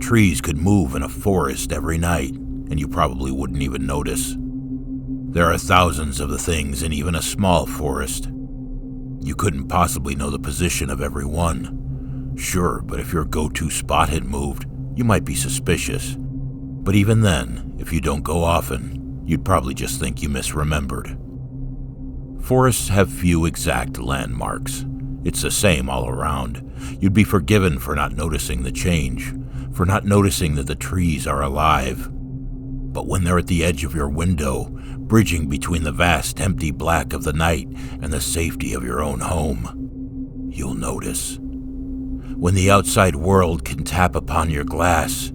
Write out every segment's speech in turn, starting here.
Trees could move in a forest every night, and you probably wouldn't even notice. There are thousands of the things in even a small forest. You couldn't possibly know the position of every one. Sure, but if your go-to spot had moved, you might be suspicious. But even then, if you don't go often, you'd probably just think you misremembered. Forests have few exact landmarks. It's the same all around. You'd be forgiven for not noticing the change, for not noticing that the trees are alive. But when they're at the edge of your window, bridging between the vast empty black of the night and the safety of your own home, you'll notice. When the outside world can tap upon your glass,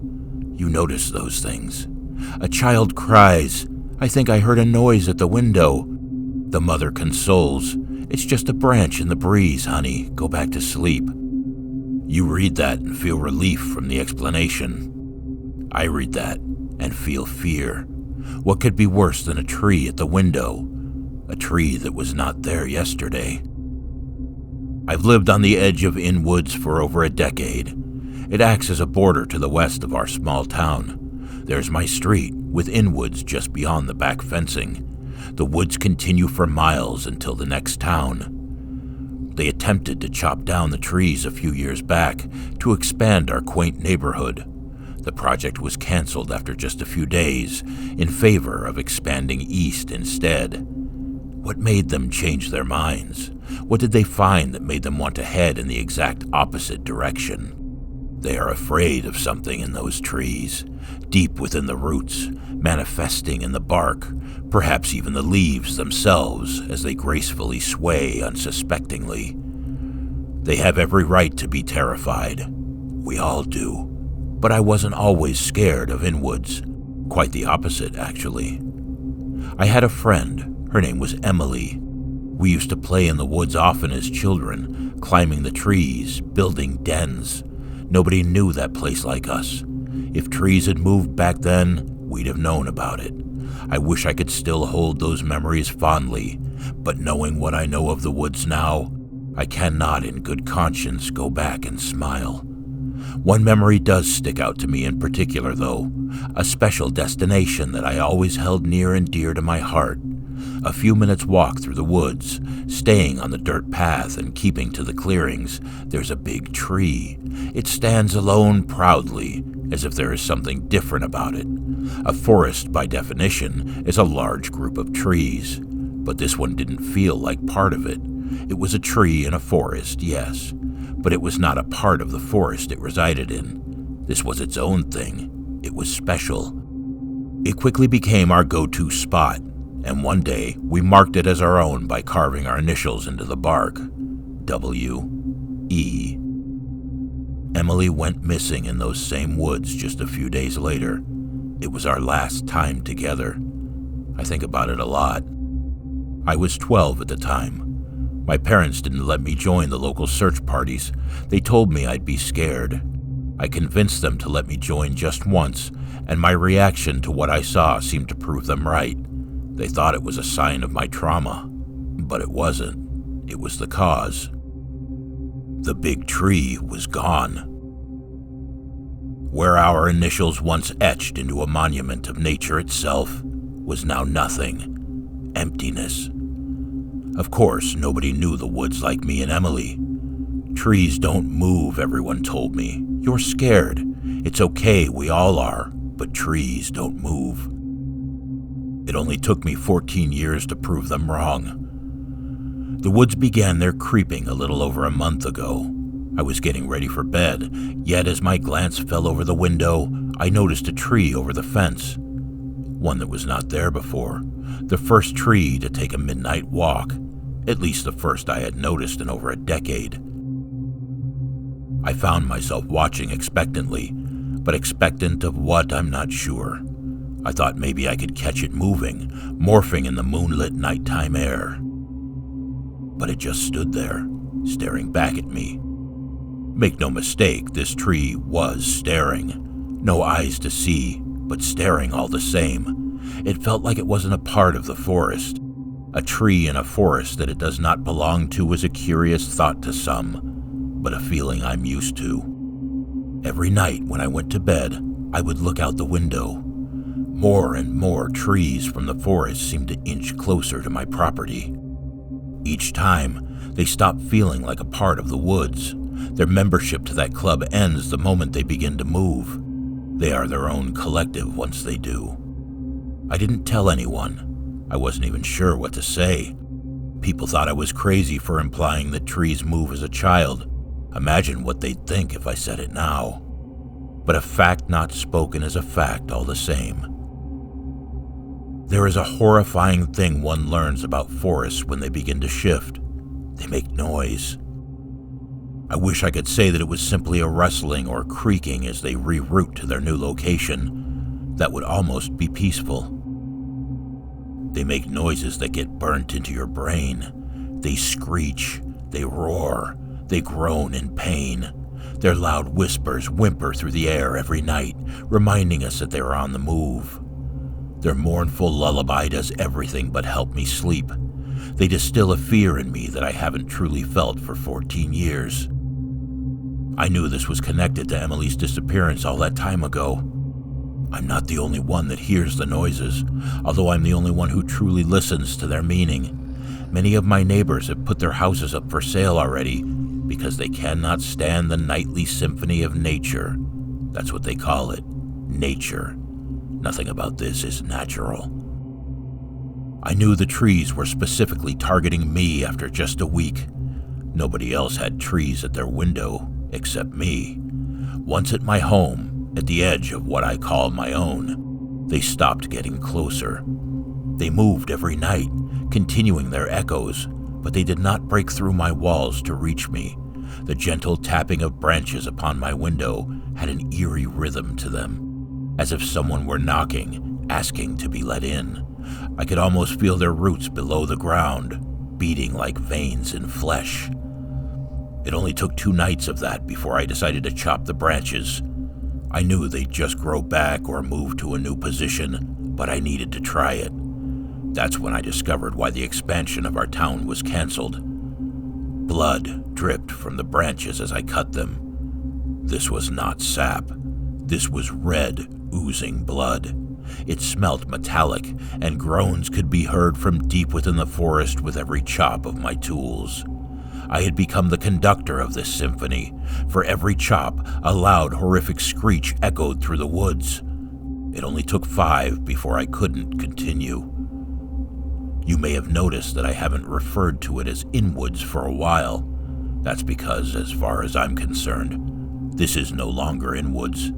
you notice those things. A child cries, "I think I heard a noise at the window." The mother consoles, "It's just a branch in the breeze, honey. Go back to sleep." You read that and feel relief from the explanation. I read that and feel fear. What could be worse than a tree at the window? A tree that was not there yesterday. I've lived on the edge of Inn Woods for over a decade. It acts as a border to the west of our small town. There's my street, with Inn Woods just beyond the back fencing. The woods continue for miles until the next town. They attempted to chop down the trees a few years back to expand our quaint neighborhood. The project was canceled after just a few days in favor of expanding east instead. What made them change their minds? What did they find that made them want to head in the exact opposite direction? They are afraid of something in those trees, deep within the roots, manifesting in the bark, perhaps even the leaves themselves as they gracefully sway unsuspectingly. They have every right to be terrified. We all do. But I wasn't always scared of Inn Woods. Quite the opposite, actually. I had a friend. Her name was Emily. We used to play in the woods often as children, climbing the trees, building dens. Nobody knew that place like us. If trees had moved back then, we'd have known about it. I wish I could still hold those memories fondly, but knowing what I know of the woods now, I cannot in good conscience go back and smile. One memory does stick out to me in particular, though, a special destination that I always held near and dear to my heart. A few minutes' walk through the woods, staying on the dirt path and keeping to the clearings, there's a big tree. It stands alone proudly, as if there is something different about it. A forest, by definition, is a large group of trees, but this one didn't feel like part of it. It was a tree in a forest, yes, but it was not a part of the forest it resided in. This was its own thing. It was special. It quickly became our go-to spot, and one day we marked it as our own by carving our initials into the bark. W.E. Emily went missing in those same woods just a few days later. It was our last time together. I think about it a lot. I was 12 at the time. My parents didn't let me join the local search parties. They told me I'd be scared. I convinced them to let me join just once, and my reaction to what I saw seemed to prove them right. They thought it was a sign of my trauma, but it wasn't. It was the cause. The big tree was gone. Where our initials once etched into a monument of nature itself was now nothing. Emptiness. Of course, nobody knew the woods like me and Emily. Trees don't move, everyone told me. You're scared. It's okay, we all are, but trees don't move. It only took me 14 years to prove them wrong. The woods began their creeping a little over a month ago. I was getting ready for bed, yet as my glance fell over the window, I noticed a tree over the fence. One that was not there before. The first tree to take a midnight walk, at least the first I had noticed in over a decade. I found myself watching expectantly, but expectant of what, I'm not sure. I thought maybe I could catch it moving, morphing in the moonlit nighttime air. But it just stood there, staring back at me. Make no mistake, this tree was staring. No eyes to see, but staring all the same. It felt like it wasn't a part of the forest. A tree in a forest that it does not belong to is a curious thought to some, but a feeling I'm used to. Every night when I went to bed, I would look out the window. More and more trees from the forest seemed to inch closer to my property. Each time, they stop feeling like a part of the woods. Their membership to that club ends the moment they begin to move. They are their own collective once they do. I didn't tell anyone. I wasn't even sure what to say. People thought I was crazy for implying that trees move as a child. Imagine what they'd think if I said it now. But a fact not spoken is a fact all the same. There is a horrifying thing one learns about forests when they begin to shift. They make noise. I wish I could say that it was simply a rustling or creaking as they reroute to their new location. That would almost be peaceful. They make noises that get burnt into your brain. They screech, they roar, they groan in pain. Their loud whispers whimper through the air every night, reminding us that they are on the move. Their mournful lullaby does everything but help me sleep. They distill a fear in me that I haven't truly felt for 14 years. I knew this was connected to Emily's disappearance all that time ago. I'm not the only one that hears the noises, although I'm the only one who truly listens to their meaning. Many of my neighbors have put their houses up for sale already because they cannot stand the nightly symphony of nature. That's what they call it, nature. Nothing about this is natural. I knew the trees were specifically targeting me after just a week. Nobody else had trees at their window except me. Once at my home, at the edge of what I call my own, they stopped getting closer. They moved every night, continuing their echoes, but they did not break through my walls to reach me. The gentle tapping of branches upon my window had an eerie rhythm to them, as if someone were knocking, asking to be let in. I could almost feel their roots below the ground, beating like veins in flesh. It only took 2 nights of that before I decided to chop the branches. I knew they'd just grow back or move to a new position, but I needed to try it. That's when I discovered why the expansion of our town was canceled. Blood dripped from the branches as I cut them. This was not sap. This was red, oozing blood. It smelt metallic, and groans could be heard from deep within the forest with every chop of my tools. I had become the conductor of this symphony. For every chop, a loud, horrific screech echoed through the woods. It only took 5 before I couldn't continue. You may have noticed that I haven't referred to it as Inwoods for a while. That's because, as far as I'm concerned, this is no longer Inwoods.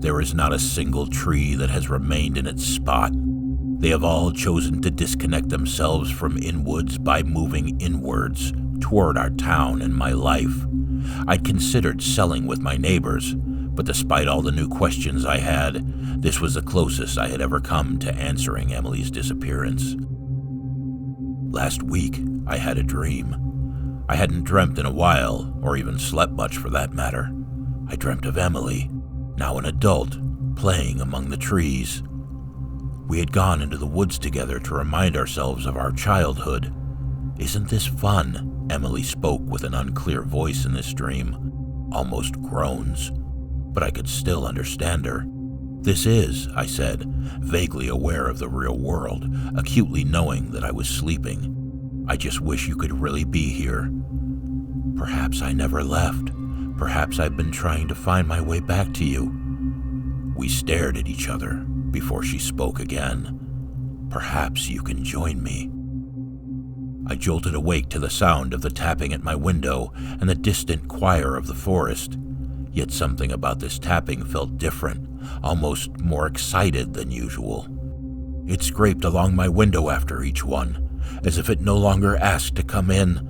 There is not a single tree that has remained in its spot. They have all chosen to disconnect themselves from Inwoods by moving inwards toward our town and my life. I'd considered selling with my neighbors, but despite all the new questions I had, this was the closest I had ever come to answering Emily's disappearance. Last week, I had a dream. I hadn't dreamt in a while, or even slept much for that matter. I dreamt of Emily, now an adult, playing among the trees. We had gone into the woods together to remind ourselves of our childhood. "Isn't this fun?" Emily spoke with an unclear voice in this dream, almost groans, but I could still understand her. "This is," I said, vaguely aware of the real world, acutely knowing that I was sleeping. "I just wish you could really be here." "Perhaps I never left. Perhaps I've been trying to find my way back to you." We stared at each other before she spoke again. "Perhaps you can join me." I jolted awake to the sound of the tapping at my window and the distant choir of the forest. Yet something about this tapping felt different, almost more excited than usual. It scraped along my window after each one, as if it no longer asked to come in,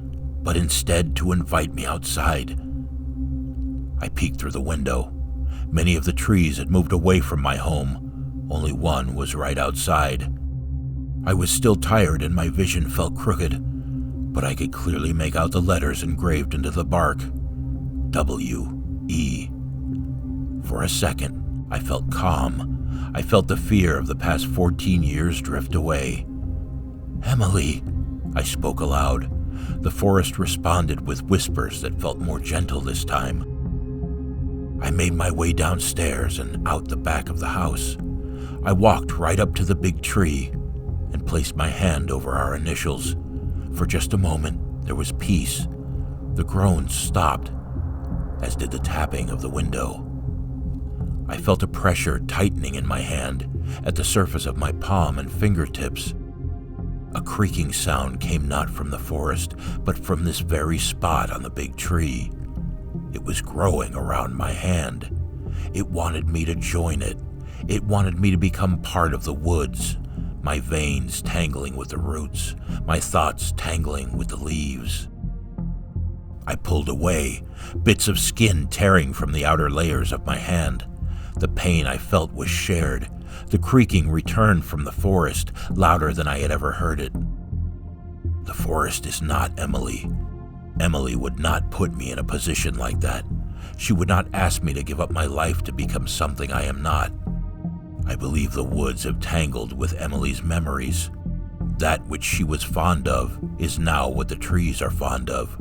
but instead to invite me outside. I peeked through the window. Many of the trees had moved away from my home. Only one was right outside. I was still tired and my vision felt crooked, but I could clearly make out the letters engraved into the bark. W-E. For a second, I felt calm. I felt the fear of the past 14 years drift away. "Emily," I spoke aloud. The forest responded with whispers that felt more gentle this time. I made my way downstairs and out the back of the house. I walked right up to the big tree and placed my hand over our initials. For just a moment, there was peace. The groans stopped, as did the tapping of the window. I felt a pressure tightening in my hand at the surface of my palm and fingertips. A creaking sound came not from the forest, but from this very spot on the big tree. It was growing around my hand. It wanted me to join it. It wanted me to become part of the woods, my veins tangling with the roots, my thoughts tangling with the leaves. I pulled away, bits of skin tearing from the outer layers of my hand. The pain I felt was shared. The creaking returned from the forest, louder than I had ever heard it. The forest is not Emily. Emily would not put me in a position like that. She would not ask me to give up my life to become something I am not. I believe the woods have tangled with Emily's memories. That which she was fond of is now what the trees are fond of.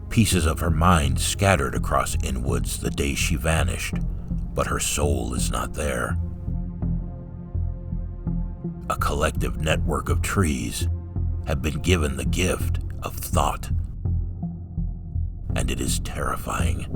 Pieces of her mind scattered across Inwoods the day she vanished, but her soul is not there. A collective network of trees have been given the gift of thought, and it is terrifying.